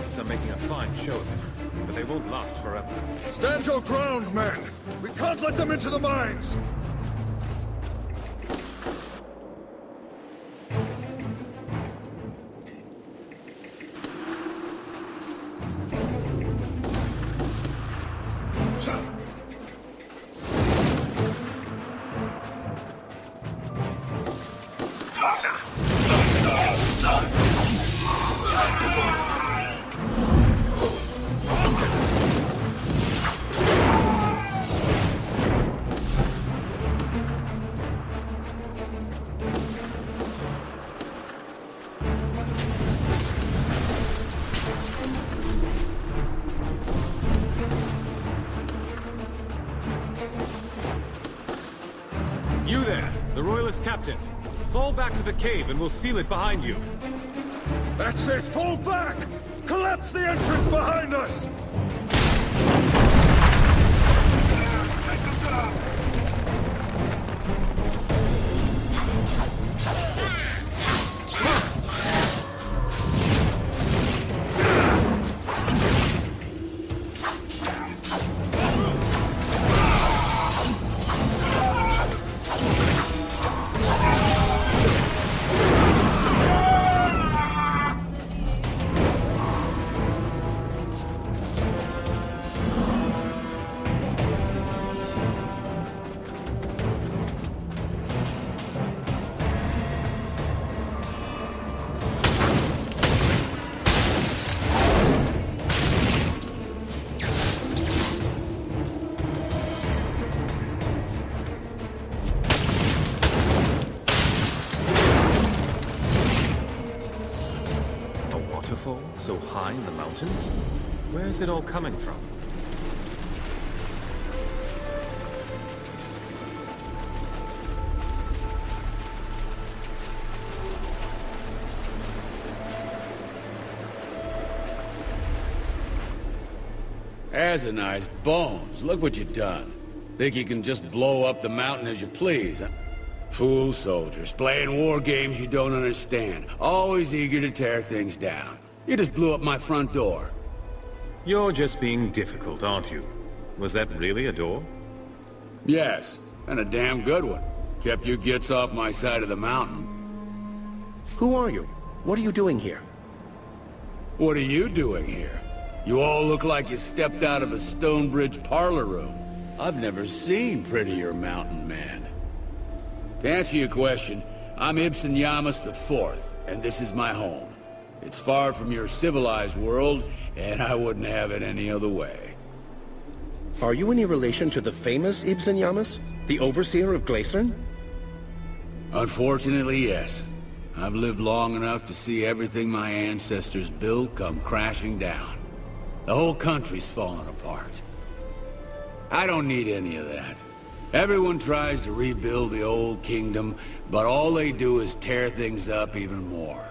Royalists are making a fine show of it, but they won't last forever. Stand your ground, men! We can't let them into the mines! You there, the Royalist captain. Fall back to the cave and we'll seal it behind you. That's it! Fall back! Collapse the entrance behind us! So high in the mountains? Where is it all coming from? Nice bones. Look what you've done. Think you can just blow up the mountain as you please, huh? Fool soldiers, playing war games you don't understand. Always eager to tear things down. You just blew up my front door. You're just being difficult, aren't you? Was that really a door? Yes, and a damn good one. Kept you gits off my side of the mountain. Who are you? What are you doing here? What are you doing here? You all look like you stepped out of a Stonebridge parlor room. I've never seen prettier mountain men. To answer your question, I'm Ibsen Yamas IV, and this is my home. It's far from your civilized world, and I wouldn't have it any other way. Are you any relation to the famous Ibsen Yamas? The overseer of Gleisern? Unfortunately, yes. I've lived long enough to see everything my ancestors built come crashing down. The whole country's falling apart. I don't need any of that. Everyone tries to rebuild the old kingdom, but all they do is tear things up even more.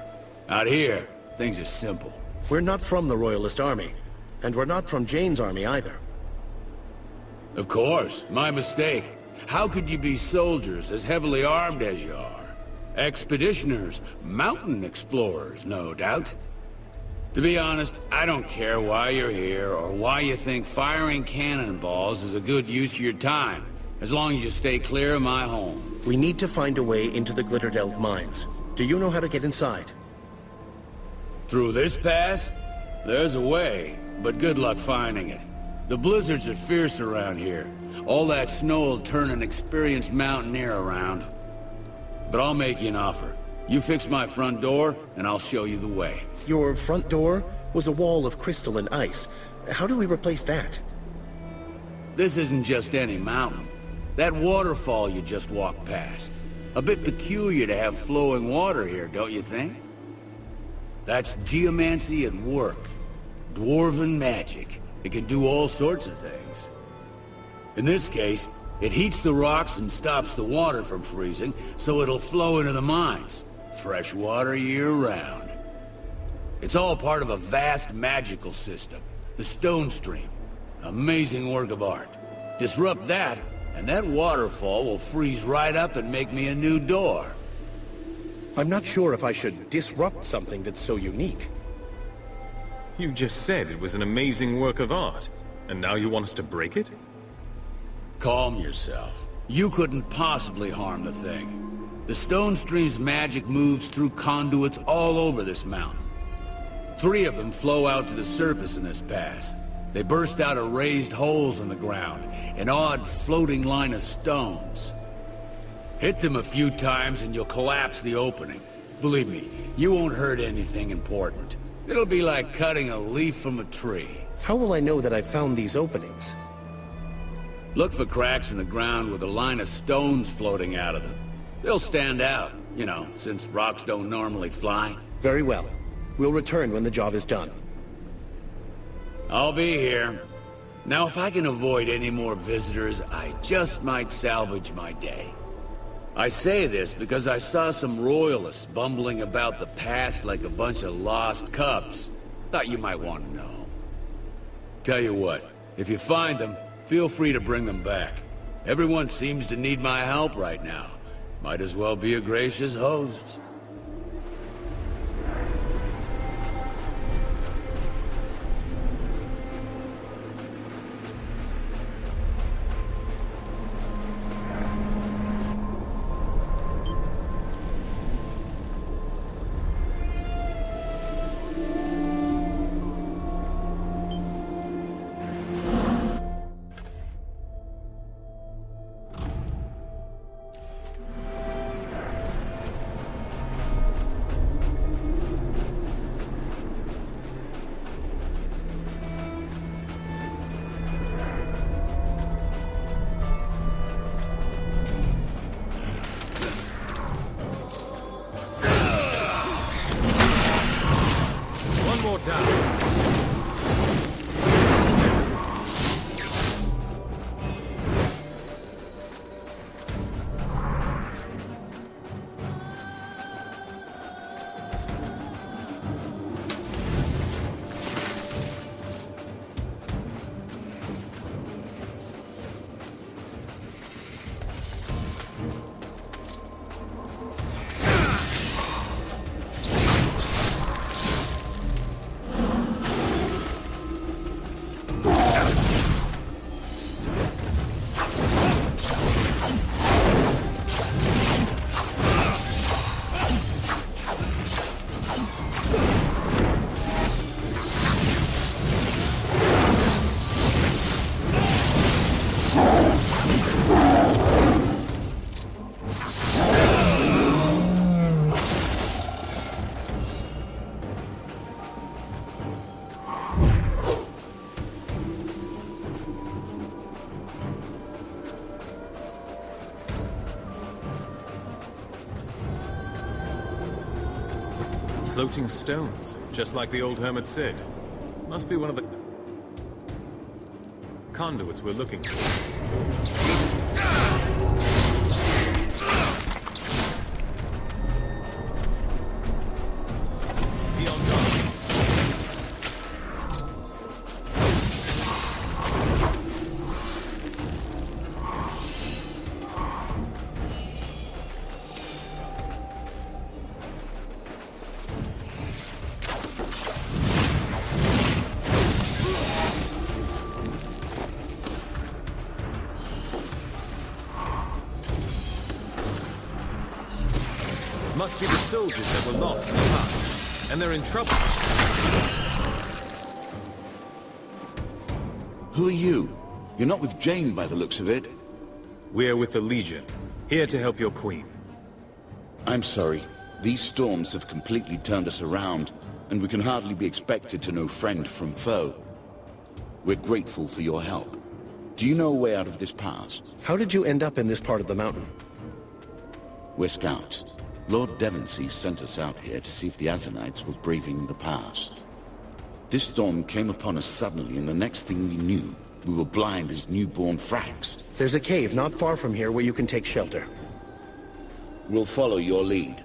Out here, things are simple. We're not from the Royalist Army, and we're not from Jane's army either. Of course, my mistake. How could you be soldiers as heavily armed as you are? Expeditioners, mountain explorers, no doubt. To be honest, I don't care why you're here or why you think firing cannonballs is a good use of your time, as long as you stay clear of my home. We need to find a way into the Glitterdelve mines. Do you know how to get inside? Through this pass? There's a way, but good luck finding it. The blizzards are fierce around here. All that snow will turn an experienced mountaineer around. But I'll make you an offer. You fix my front door, and I'll show you the way. Your front door was a wall of crystal and ice. How do we replace that? This isn't just any mountain. That waterfall you just walked past. A bit peculiar to have flowing water here, don't you think? That's geomancy at work. Dwarven magic. It can do all sorts of things. In this case, it heats the rocks and stops the water from freezing, so it'll flow into the mines. Fresh water year-round. It's all part of a vast magical system. The Stone Stream. Amazing work of art. Disrupt that, and that waterfall will freeze right up and make me a new door. I'm not sure if I should disrupt something that's so unique. You just said it was an amazing work of art, and now you want us to break it? Calm yourself. You couldn't possibly harm the thing. The stone stream's magic moves through conduits all over this mountain. 3 of them flow out to the surface in this pass. They burst out of raised holes in the ground, an odd floating line of stones. Hit them a few times and you'll collapse the opening. Believe me, you won't hurt anything important. It'll be like cutting a leaf from a tree. How will I know that I've found these openings? Look for cracks in the ground with a line of stones floating out of them. They'll stand out, you know, since rocks don't normally fly. Very well. We'll return when the job is done. I'll be here. Now, if I can avoid any more visitors, I just might salvage my day. I say this because I saw some royalists bumbling about the past like a bunch of lost cubs. Thought you might want to know. Tell you what, if you find them, feel free to bring them back. Everyone seems to need my help right now. Might as well be a gracious host. Floating stones, just like the old hermit said. Must be one of the conduits we're looking for. Be on guard. Must be the soldiers that were lost in the past, and they're in trouble. Who are you? You're not with Jane by the looks of it. We're with the Legion, here to help your queen. I'm sorry. These storms have completely turned us around, and we can hardly be expected to know friend from foe. We're grateful for your help. Do you know a way out of this pass? How did you end up in this part of the mountain? We're scouts. Lord Devonsey sent us out here to see if the Azanites were braving the pass. This storm came upon us suddenly, and the next thing we knew, we were blind as newborn fracks. There's a cave not far from here where you can take shelter. We'll follow your lead.